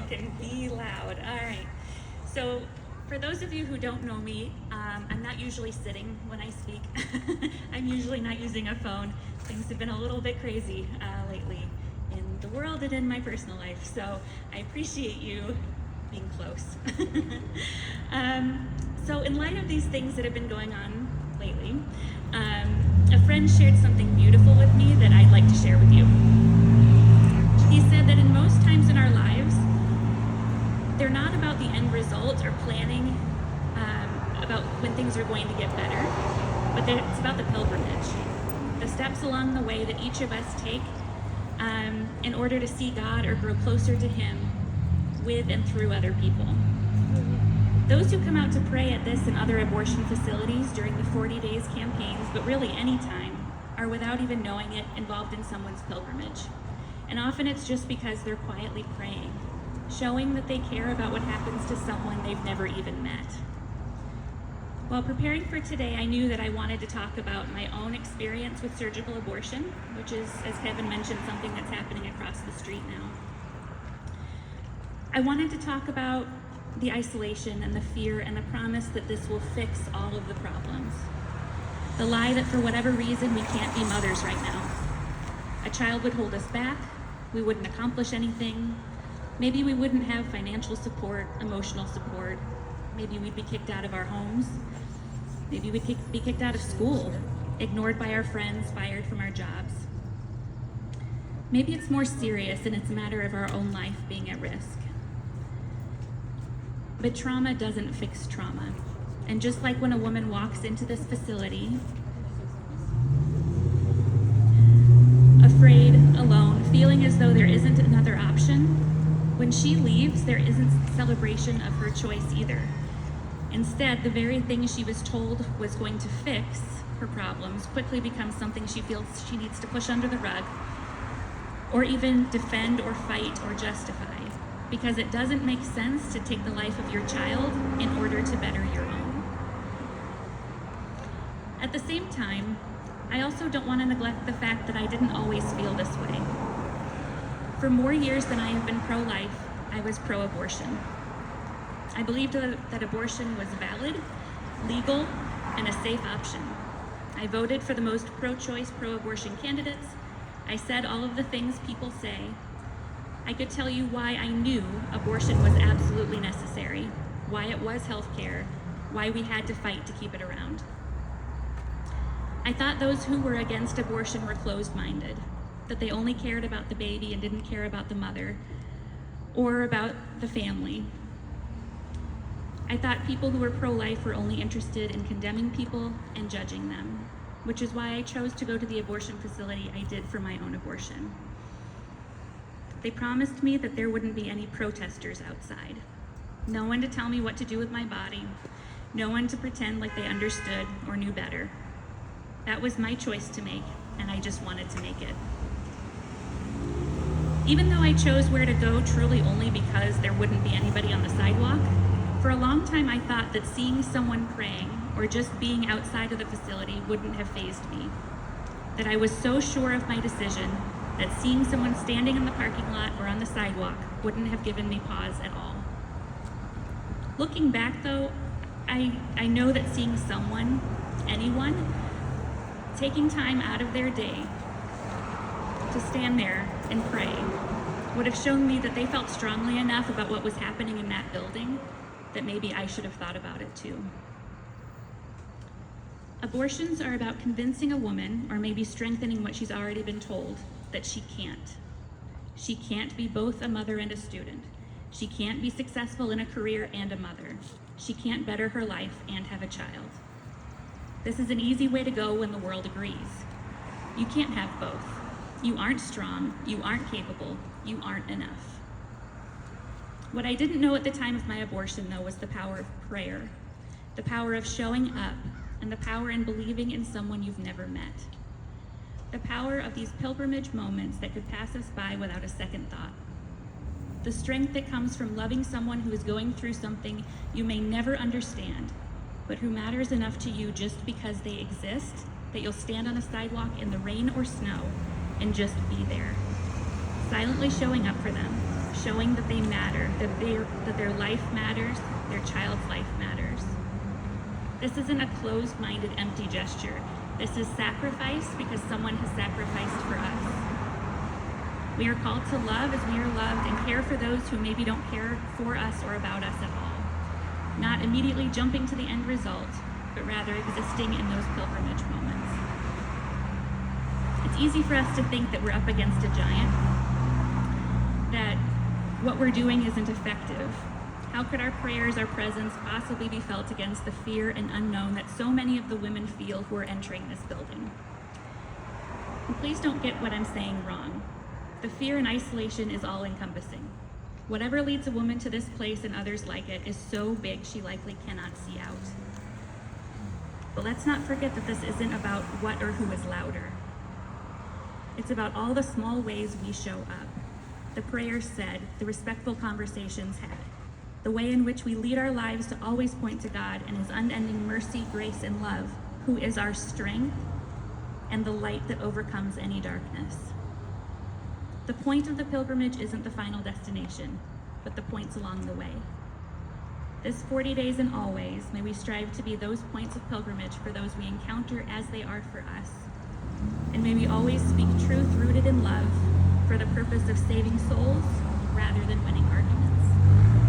I can be loud. All right. So, for those of you who don't know me, I'm not usually sitting when I speak. I'm usually not using a phone. Things have been a little bit crazy lately in the world and in my personal life. So, I appreciate you being close. So, in light of these things that have been going on lately, a friend shared something beautiful with me that I'd like to share with you. He said that in most times in our lives, they're not about the end result or planning about when things are going to get better, but it's about the pilgrimage, the steps along the way that each of us take in order to see God or grow closer to Him with and through other people. Those who come out to pray at this and other abortion facilities during the 40 days campaigns, but really any time, are without even knowing it involved in someone's pilgrimage. And often it's just because they're quietly praying, showing that they care about what happens to someone they've never even met. While preparing for today, I knew that I wanted to talk about my own experience with surgical abortion, which is, as Kevin mentioned, something that's happening across the street now. I wanted to talk about the isolation and the fear and the promise that this will fix all of the problems. The lie that for whatever reason we can't be mothers right now. A child would hold us back, we wouldn't accomplish anything, maybe we wouldn't have financial support, emotional support, maybe we'd be kicked out of our homes, maybe we'd be kicked out of school, ignored by our friends, fired from our jobs. Maybe it's more serious and it's a matter of our own life being at risk. But trauma doesn't fix trauma. And just like when a woman walks into this facility, afraid, alone, feeling as though there isn't another option, when she leaves, there isn't celebration of her choice either. Instead, the very thing she was told was going to fix her problems quickly becomes something she feels she needs to push under the rug, or even defend or fight or justify. Because it doesn't make sense to take the life of your child in order to better your own. At the same time, I also don't want to neglect the fact that I didn't always feel this way. For more years than I have been pro-life, I was pro-abortion. I believed that abortion was valid, legal, and a safe option. I voted for the most pro-choice, pro-abortion candidates. I said all of the things people say. I could tell you why I knew abortion was absolutely necessary, why it was healthcare, why we had to fight to keep it around. I thought those who were against abortion were closed-minded, that they only cared about the baby and didn't care about the mother or about the family. I thought people who were pro-life were only interested in condemning people and judging them, which is why I chose to go to the abortion facility I did for my own abortion. They promised me that there wouldn't be any protesters outside. No one to tell me what to do with my body. No one to pretend like they understood or knew better. That was my choice to make, and I just wanted to make it. Even though I chose where to go truly only because there wouldn't be anybody on the sidewalk, for a long time I thought that seeing someone praying or just being outside of the facility wouldn't have fazed me. That I was so sure of my decision that seeing someone standing in the parking lot or on the sidewalk wouldn't have given me pause at all. Looking back though, I know that seeing someone, anyone, taking time out of their day to stand there and pray would have shown me that they felt strongly enough about what was happening in that building that maybe I should have thought about it too. Abortions are about convincing a woman, or maybe strengthening what she's already been told, that she can't. She can't be both a mother and a student. She can't be successful in a career and a mother. She can't better her life and have a child. This is an easy way to go when the world agrees. You can't have both. You aren't strong, you aren't capable, you aren't enough. What I didn't know at the time of my abortion, though, was the power of prayer, the power of showing up, and the power in believing in someone you've never met. The power of these pilgrimage moments that could pass us by without a second thought. The strength that comes from loving someone who is going through something you may never understand, but who matters enough to you just because they exist, that you'll stand on a sidewalk in the rain or snow and just be there, silently showing up for them, showing that they matter, that their life matters, their child's life matters. This isn't a closed-minded, empty gesture. This is sacrifice because someone has sacrificed for us. We are called to love as we are loved and care for those who maybe don't care for us or about us at all. Not immediately jumping to the end result, but rather existing in those pilgrimage moments. It's easy for us to think that we're up against a giant, that what we're doing isn't effective. How could our prayers, our presence possibly be felt against the fear and unknown that so many of the women feel who are entering this building? And please don't get what I'm saying wrong. The fear and isolation is all-encompassing. Whatever leads a woman to this place and others like it is so big she likely cannot see out. But let's not forget that this isn't about what or who is louder. It's about all the small ways we show up. The prayers said, the respectful conversations had, the way in which we lead our lives to always point to God and His unending mercy, grace, and love, who is our strength and the light that overcomes any darkness. The point of the pilgrimage isn't the final destination, but the points along the way. This 40 days and always, may we strive to be those points of pilgrimage for those we encounter as they are for us. And may we always speak truth rooted in love for the purpose of saving souls rather than winning arguments.